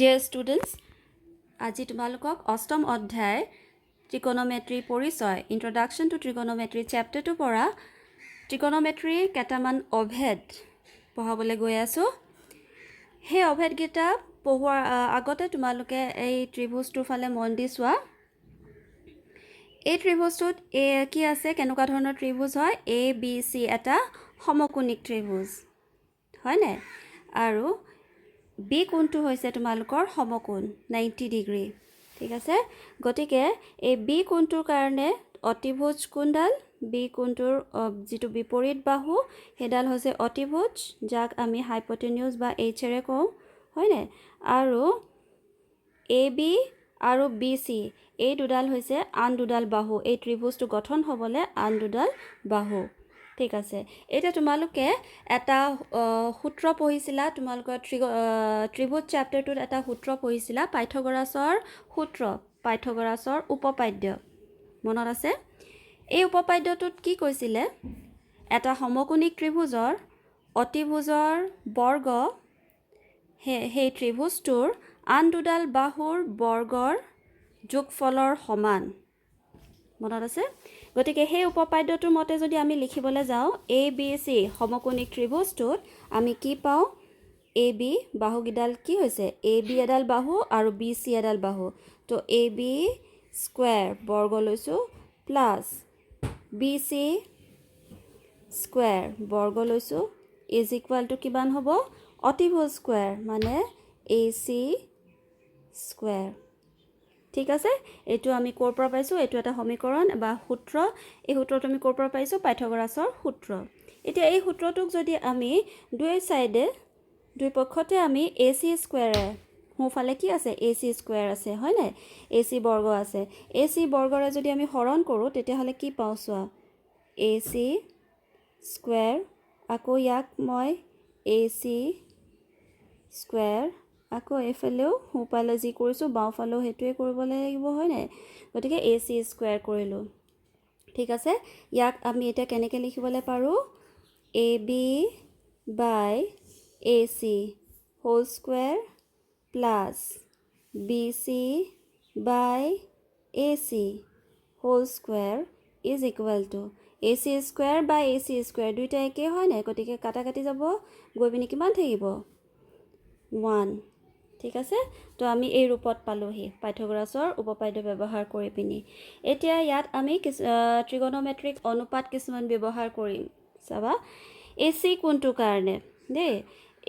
Dear students, আজি তোমালোকক অষ্টম অধ্যায় trigonometry পৰিচয় introduction to trigonometry chapter 2 পৰা trigonometry কেটামান অভেদ পঢ়াবলৈ গৈ আছো হে অভেদ গিটা পঢ়োৱাৰ আগতে তোমালোকে এই ত্ৰিভুজটোৰ ফালে মন দি চোৱা এই ত্ৰিভুজটোত কি আছে কেনেকুৱা ধৰণৰ ত্ৰিভুজ হয় a b c এটা সমকোণিক ত্ৰিভুজ হয় নে আৰু b কোণটো হৈছে তোমালোকৰ সমকোণ 90 ডিগ্ৰী ঠিক আছে গতিকে এই b কোণটোৰ কাৰণে অতিভুজ কোণডাল b কোণটোৰ যেটো বিপৰীত বাহু হেডাল হৈছে অতিভুজ যাক আমি হাইপোটেনিউজ বা h এৰে কওঁ হয় নে আৰু ab আৰু bc এই দুডাল হৈছে আন দুডাল বাহু এই ত্ৰিভুজটো গঠন হ'বলে আন দুডাল বাহু ঠিক আছে এটা তোমালোকে এটা সূত্ৰ পঢ়িছিলা তোমালোকৰ ত্ৰিভুজ চ্যাপ্টাৰটোত এটা সূত্ৰ পঢ়িছিলা পাইথাগোৰাছৰ সূত্ৰ পাইথাগোৰাছৰ উপপাদ্য মনত আছে এই উপপাদ্যটোত কি কৈছিলে এটা সমকোণিক ত্ৰিভুজৰ অতিভুজৰ বৰ্গ সেই ত্ৰিভুজটোৰ আন দুডাল বাহুৰ বৰ্গৰ যোগফলৰ সমান মনত আছে গতিকে সেই উপপাদ্যটোৰ মতে যদি আমি লিখিবলৈ যাওঁ a b c সমকোণিক ত্ৰিভুজটোত আমি কি পাওঁ a b বাহুগিডাল কি হৈছে a b এডাল বাহু আৰু b c এডাল বাহু তো a b স্কয়াৰ বৰ্গ লৈছো প্লাস b c স্কয়াৰ বৰ্গ লৈছো ইজ ইকুৱেল টু কিমান হ'ব অতিভুজ স্কয়াৰ মানে ac স্কয়াৰ ঠিক আছে এটো আমি কোৰ পৰা পাইছো এটো এটা সমীকৰণ বা সূত্ৰ এই সূত্ৰটো আমি কোৰ পৰা পাইছো পাইথাগোৰাছৰ সূত্ৰ এতিয়া এই সূত্ৰটোক যদি আমি দুই সাইডে দুই পক্ষতে আমি ac স্কয়াৰে হোফালে কি আছে ac স্কয়াৰ আছে হয় নাই ac বৰ্গ আছে ac বৰ্গৰে যদি আমি হৰণ কৰো তেতিয়া হলে কি পাও সোৱা ac স্কয়াৰ আকৌ ইয়াক মই ac স্কয়াৰ আকৌ এফালেও হোপালে যি কৰিছো বাওফালেও হেতুৱে কৰিব লাগিব হয় নাই গতিকে ac স্কয়াৰ কৰিলো ঠিক আছে ইয়াক আমি এটা কেনেকৈ লিখিবলৈ পাৰো ab by ac whole square plus bc by ac whole square is equal to ac square by ac square দুইটা একে হয় নাই গতিকে কাটা কাটি যাব গৈ পিনি কিমান থাকিব 1 ঠিক আছে তো আমি এই ৰূপত পালোহি পাইথাগোৰাছৰ উপপাদ্য ব্যৱহাৰ কৰি পিনি এতিয়া ইয়াত আমি ট্ৰিগোনোমেট্ৰিক অনুপাত কিছুমান ব্যৱহাৰ কৰিম চাবা ac কোণটোৰ কাৰণে দে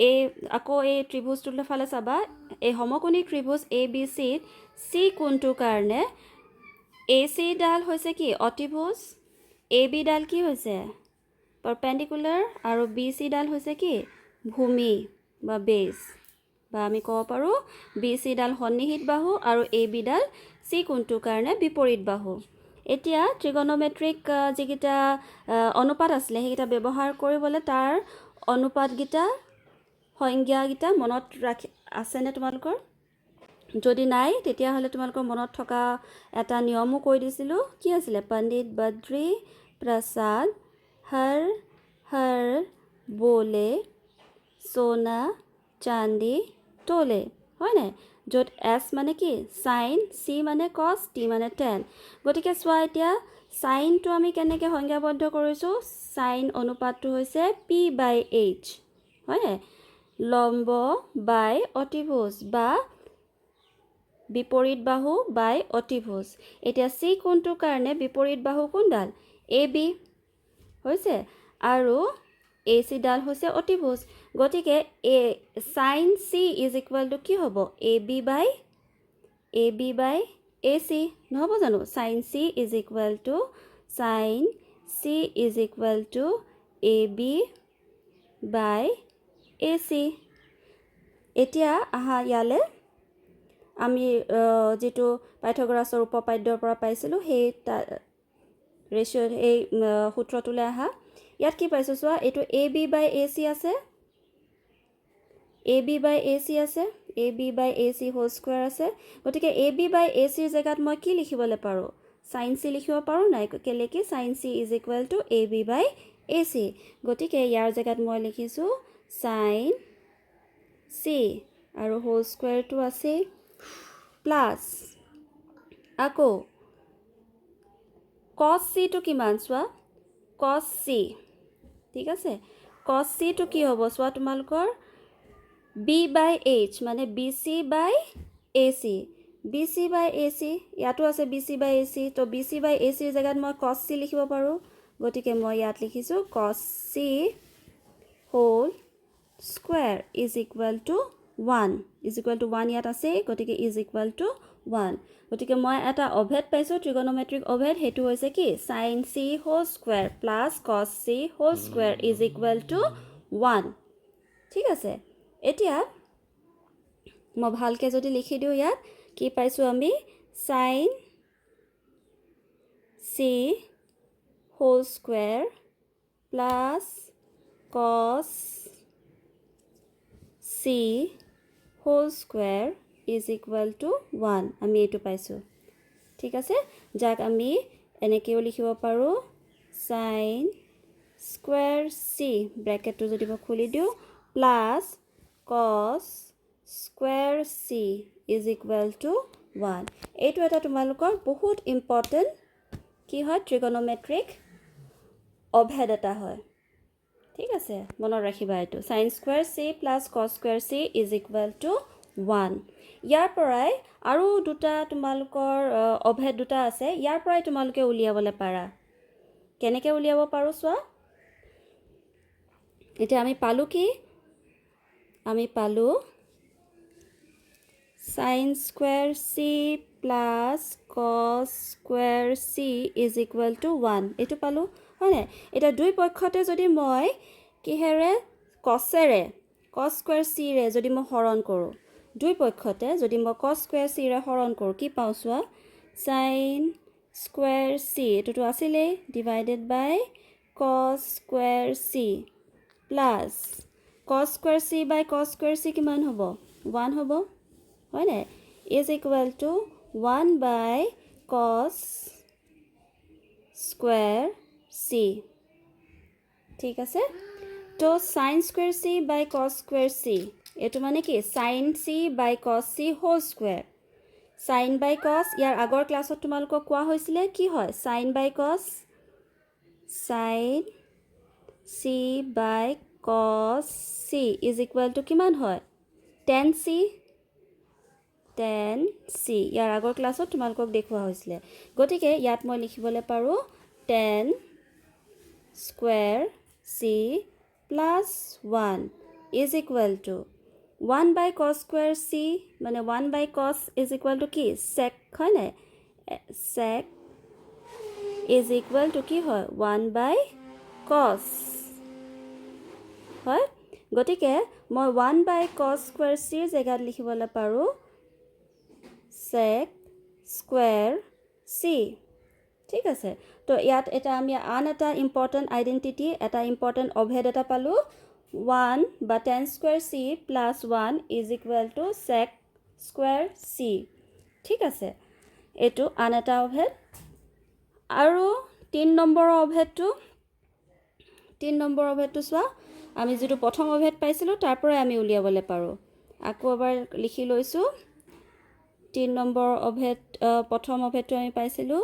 এই আকৌ এই ত্ৰিভুজটোৰ ফালে চাবা এই সমকোণিক ত্ৰিভুজ abc c কোণটোৰ কাৰণে ac ডাল হৈছে কি অতিভুজ ab ডাল কি হৈছে পাৰপেন্ডিকুলাৰ আৰু bc ডাল হৈছে কি ভূমি বা বেস বা আমি কব পাৰো BC ডাল সন্নিহিত বাহু আৰু AB ডাল C কোণটোৰ কাৰণে বিপৰীত বাহু এতিয়া ট্ৰিগোনোমেট্ৰিক যিকিটা অনুপাত আছিল হেকিটা ব্যৱহাৰ কৰিবলৈ তাৰ অনুপাত গিটা সংজ্ঞা গিটা মনত ৰাখি আছে নে তোমালোকৰ যদি নাই তেতিয়া হলে তোমালোকৰ মনত থকা এটা নিয়মও কৈ দিছিলো কি আছিল পণ্ডিত বদ্ৰী প্ৰসাদ হৰ बोले सोना चांदी तोले হয় না যত s মানে কি sin c মানে cos t মানে tan গটিকে সোয়া এতিয়া sin টো আমি কেনেকৈ সংজ্ঞাবদ্ধ কৰিছো sin অনুপাতটো হৈছে p/h হয় না লম্ব বাই অতিভুজ বা বিপৰীত বাহু বাই অতিভুজ এতিয়া c কোণটোৰ কাৰণে বিপৰীত বাহু কোনডাল ab হৈছে আৰু ac ডাল হৈছে অতিভুজ গটিকে sin c is equal to কি হ'ব ab by ac নহব জানো sin c is equal to ab by ac এতিয়া আহা ইয়ালে আমি যেটো পাইথাগোৰাছৰ উপপাদ্যৰ পৰা পাইছিলো সেই ৰেশিও এই সূত্ৰটোলে আহা ইয়াত কি পাইছো সোৱা এটো ab by ac আছে ab by ac আছে ab by ac whole square আছে গটিকে ab by ac ৰ জায়গাত মই কি লিখিবলৈ পাৰো sin c লিখিব পাৰো নাই কেলে কি sin c is equal to ab by ac গটিকে ইয়াৰ জায়গাত মই লিখিছো sin c আৰু হোল স্কুৱেৰটো আছে প্লাছ আকৌ cos c টো কিমান চোৱা cos c ঠিক আছে cos c টো কি হ'ব চোৱা তোমালোকৰ b/h মানে bc/ac bc/ac ইয়াতো আছে bc/ac তো bc/ac ৰ জায়গাত মই cos c লিখিব পাৰো গতিকে মই ইয়াত লিখিছো cos c whole square is equal to 1 ইয়াত আছে গতিকে ইজ ইকুৱেল টু 1 গতিকে মই এটা অভেদ পাইছো ট্ৰিগনোমেট্ৰিক অভেদ হেতু হৈছে কি sin c whole square plus cos c whole square is equal to 1 ঠিক আছে এতিয়া মই ভালকে যদি লিখি দিও ইয়াত কি পাইছো আমি sin c whole square plus cos c whole square is equal to 1 আমি এটো পাইছো ঠিক আছে যাক আমি এনেকেও লিখিব পাৰো sin square c ব্র্যাকেট তো যদি খুলি দিও plus cos square c is equal to 1 এটো এটা তোমালোকৰ বহুত ইম্পৰ্টেন্ট কি হয় ট্ৰিগনোমেট্ৰিক অভেদ এটা হয় ঠিক আছে মনত ৰাখিবা এটো sin square c plus cos square c is equal to 1 ইয়াৰ পৰাই আৰু দুটা তোমালোকৰ অভেদ দুটা আছে ইয়াৰ পৰাই তোমালোকে উলিয়াবলে পাৰা কেনেকে উলিয়াব পাৰো চোৱা এটা আমি পালো কি আমি পালো sin square c plus cos square c is equal to 1 এটো পালো হয়নে এটা দুই পক্ষতে যদি মই কিহেৰে cosৰে cos square c ৰে যদি মই হৰণ কৰো দুই পক্ষতে যদি মই cos square c ৰে হৰণ কৰো কি পাও সোৱা sin square c এটো আছিলে divided by cos square c plus cos square c by cos square c কিমান হ'ব 1 হ'ব হয়নে is equal to 1 by cos square c ঠিক আছে তো sin square c by cos square c এটো মানে কি sin c by cos c whole square sin by cos ইয়াৰ আগৰ ক্লাছত তোমালোকক কোৱা হৈছিল কি হয় sin by cos sin c by cos c is equal to কিমান হয় tan c ইয়াৰ আগৰ ক্লাছত তোমালোকক দেখুৱা হৈছিল গতিকে ইয়াত মই লিখিবলৈ পাৰো tan square c plus 1 is equal to 1 by cos square c মানে 1 by cos is equal to কি sec হয় না sec is equal to কি হয় 1 by cos হয় গতিকে মই 1 by cos square c ৰ জায়গাত লিখিবলৈ পাৰো sec square c ঠিক আছে তো ইয়াত এটা আমি আন এটা ইম্পৰ্টেন্ট আইডেন্টিটি এটা ইম্পৰ্টেন্ট অভেদ এটা পালো 1 বা tan square c plus 1 is equal to sec square c ঠিক আছে এটো আন এটা অভেদ আৰু 3 নম্বৰ অভেদটো চোৱা আমি যেটো প্ৰথম অভেদ পাইছিলো তাৰ পৰা আমি উলিয়াবলৈ পাৰো আকৌ এবাৰ লিখি লৈছো 3 নম্বৰ অভেদ প্ৰথম অভেদটো আমি পাইছিলো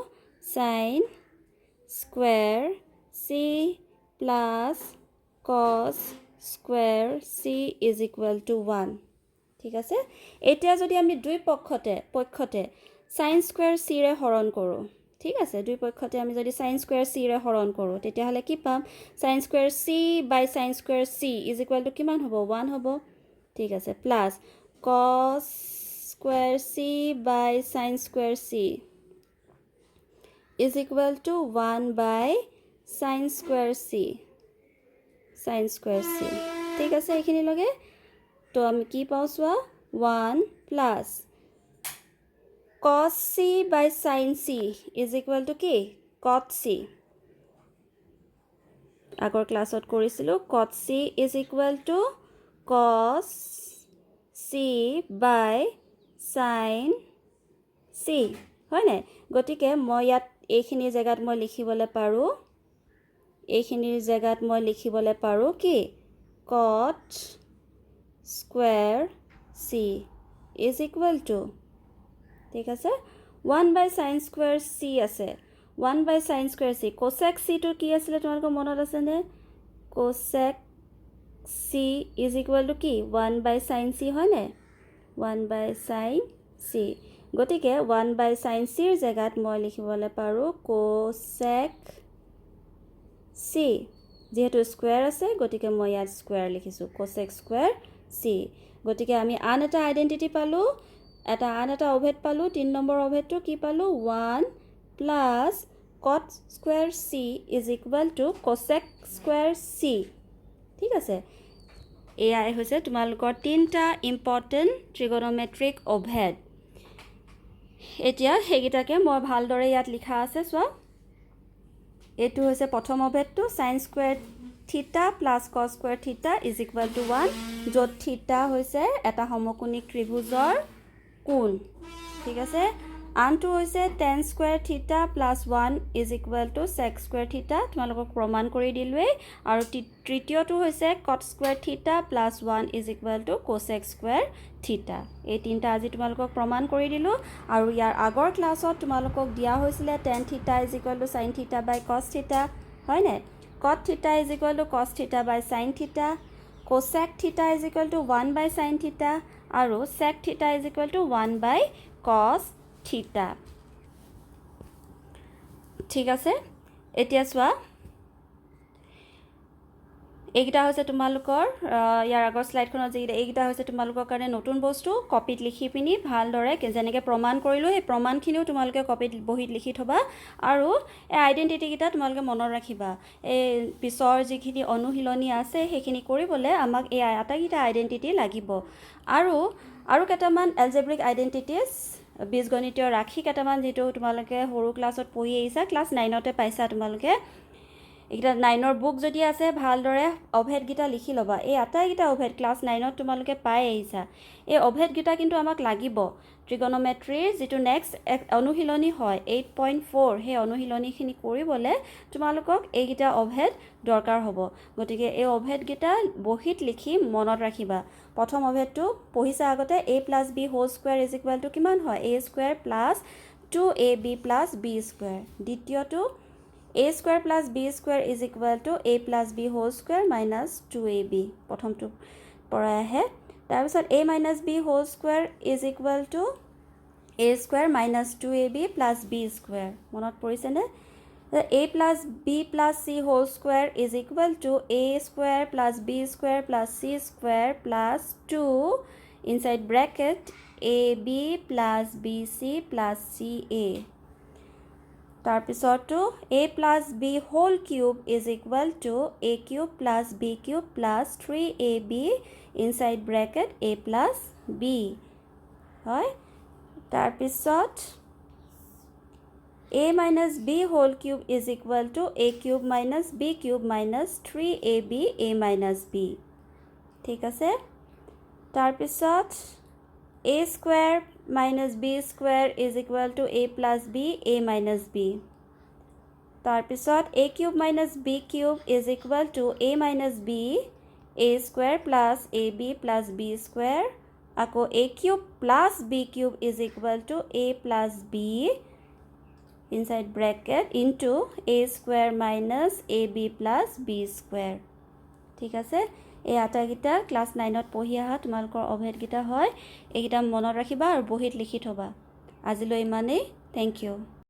sin square c plus cos square c is equal to 1 ঠিক আছে এতিয়া যদি আমি দুই পক্ষতে sin square c ৰে হৰণ কৰো ঠিক আছে দুই পক্ষতে আমি যদি sin square c ৰে হৰণ কৰো তেতিয়া হলে কি পাম sin square c by sin square c is equal to কিমান হ'ব 1 হ'ব ঠিক আছে plus cos square c by sin square c is equal to 1 by sin square c ঠিক আছে এখিনি লগে তো আমি কি পাও সোয়া 1 plus cos c by sin c is equal to কি cot c আগৰ ক্লাছত কৰিছিলো cot c is equal to cos c by sin c হয় না গটিকে মই ইয়াত এইখিনিৰ জায়গাত মই লিখিবলৈ পাৰো কি cot square c is equal to ঠিক আছে 1 by sin square c আছে 1 by sin square c cosec c to কি আছিল তোমালোকৰ মনত আছে নে cosec c is equal to কি 1 by sin c হয় নে 1 by sin c গতিকে 1 by sin c ৰ জায়গাত মই লিখিবলৈ পাৰো cosec c যেহেতু স্কয়াৰ আছে গতিকে মই ইয়াত স্কয়াৰ লিখিছো cosec square c গতিকে আমি আন এটা আইডেন্টিটি পালো আন এটা অভেদ পালো 3 নম্বৰ অভেদটো কি পালো 1 plus cot square c is equal to cosec square c ঠিক আছে এয়াই হৈছে তোমালোকৰ তিনটা ইম্পৰ্টেন্ট ট্ৰিগনোমেট্ৰিক অভেদ এতিয়া হেগিটাকে মই ভালদৰে ইয়াত লিখা আছে চোৱা এটো হৈছে প্ৰথম অভেদটো sin square theta plus cos square theta is equal to 1 যত theta হৈছে এটা সমকোণিক ত্ৰিভুজৰ কোণ ঠিক আছে আনটো হৈছে tan square theta plus 1 is equal to sec square theta তোমালোকক প্ৰমাণ কৰি দিলুৱে আৰু তৃতীয়টো হৈছে cot square theta plus 1 is equal to cosec square theta এই তিনটা আজি তোমালোকক প্ৰমাণ কৰি দিলু আৰু ইয়াৰ আগৰ ক্লাছত তোমালোকক দিয়া হৈছিল tan theta is equal to sin theta by cos theta হয় নে cot theta is equal to cos theta by sin theta cosec theta is equal to 1 by sin theta আৰু sec theta is equal to 1 by cos theta ঠিক আছে এতিয়া চোৱা এইটা হৈছে তোমালোকৰ ইয়াৰ আগৰ স্লাইডখনত যে এইটা হৈছে তোমালোকৰ কাৰণে নতুন বস্তু কপিত লিখি পিনি ভালদৰে যেনেকৈ প্ৰমাণ কৰিলো এই প্ৰমাণখিনিও তোমালোকে কপিত বহিত লিখি থবা আৰু এই আইডেন্টিটি কিটা তোমালোকে মনত ৰাখিবা এই পিছৰ যিখিনি অনুশীলনী আছে সেইখিনি কৰিবলে আমাক এই আটাইকিটা আইডেন্টিটি লাগিব আৰু কেইটামান এলজেব্ৰিক আইডেন্টিটিজ বীজগণিতীয় ৰাশি কেইটামান যেটো তোমালোকে সৰু ক্লাছত পঢ়ি আহিছা ক্লাছ 9 তে পাইছা তোমালোকে এটা 9 ৰ বুক যদি আছে ভালদৰে অভেদ গিটা লিখি লবা এই আটাইকিটা অভেদ ক্লাছ 9 ত তোমালোকে পাই আহিছা এই অভেদ গিটা কিন্তু আমাক লাগিব ট্ৰিগনোমেট্ৰিৰ যেটো নেক্সট অনুশীলনী হয় 8.4 হে অনুশীলনীখিনি কৰিবলে তোমালোকক এই গিটা অভেদ দৰকাৰ হ'ব গতিকে এই অভেদ গিটা বহিত লিখি মনত ৰাখিবা প্ৰথম অভেদটো পঢ়িছা আগতে a + b whole square is equal to কিমান হয় a square + 2ab + b square দ্বিতীয়টো a square plus b square is equal to a plus b whole square minus 2ab প্ৰথমটো পৰা আহে তাৰ পিছত a minus b whole square is equal to a square minus 2ab plus b square মনত পৰিছে নে a plus b plus c whole square is equal to a square plus b square plus c square plus 2 inside bracket ab plus bc plus ca তাৰ পিছতো a plus b whole cube is equal to a cube plus b cube plus 3ab inside bracket a plus b হয় তাৰ পিছত a minus b whole cube is equal to a cube minus b cube minus 3ab a minus b ঠিক আছে তাৰ পিছত a square minus b square is equal to a plus b a minus b তাৰ পিছত a cube minus b cube is equal to a minus b a square plus ab plus b square আকৌ a cube plus b cube is equal to a plus b inside bracket into a square minus ab plus b square ঠিক আছে এই আটাইকিটা class 9 ত পঢ়ি আহা তোমালোকৰ অভেদ গিটা হয় এইকিটা মনত ৰাখিবা আৰু বহিত লিখি থবা আজিলৈ ইমানেই থ্যাংক ইউ